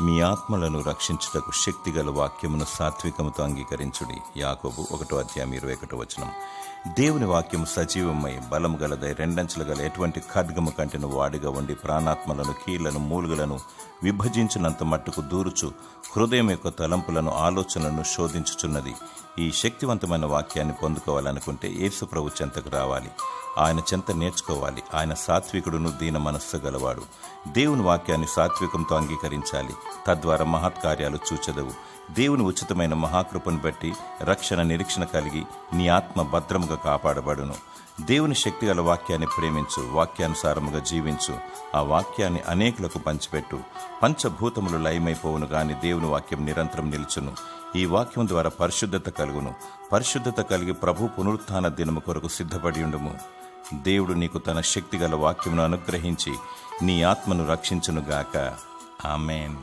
మీ ఆత్మలను రక్షించుటకు శక్తిగల వాక్యమును సాత్వికముతో అంగీకరించుడి. యాకోబు 1:21. దేవుని వాక్యం సజీవమై బలము గలదై రెండంచుల గల ఎటువంటి ఖడ్గము కంటెను వాడిగా ఉండి ప్రాణాత్మలను కీళ్లను మూలుగులను విభజించినంత మట్టుకు దూరుచు హృదయం యొక్క తలంపులను ఆలోచనలను శోధించుచున్నది. ఈ శక్తివంతమైన వాక్యాన్ని పొందుకోవాలనుకుంటే యేసు ప్రభు చెంతకు రావాలి, ఆయన చెంత నేర్చుకోవాలి. ఆయన సాత్వికుడును దీన మనస్సు గలవాడు. దేవుని వాక్యాన్ని సాత్వికంతో అంగీకరించాలి, తద్వారా మహత్కార్యాలు చూచెదవు. దేవుని ఉచితమైన మహాకృపను బట్టి రక్షణ నిరీక్షణ కలిగి నీ ఆత్మ భద్రముగా కాపాడబడును. దేవుని శక్తిగల వాక్యాన్ని ప్రేమించు, వాక్యానుసారముగా జీవించు, ఆ వాక్యాన్ని అనేకులకు పంచిపెట్టు. పంచభూతములు లయమైపోవును గాని దేవుని వాక్యం నిరంతరం నిలుచును. ఈ వాక్యం ద్వారా పరిశుద్ధత కలుగును. పరిశుద్ధత కలిగి ప్రభు పునరుత్థాన దినము కొరకు సిద్ధపడి ఉండుము. దేవుడు నీకు తన శక్తిగల వాక్యమును అనుగ్రహించి నీ ఆత్మను రక్షించునుగాక. ఆమేన్.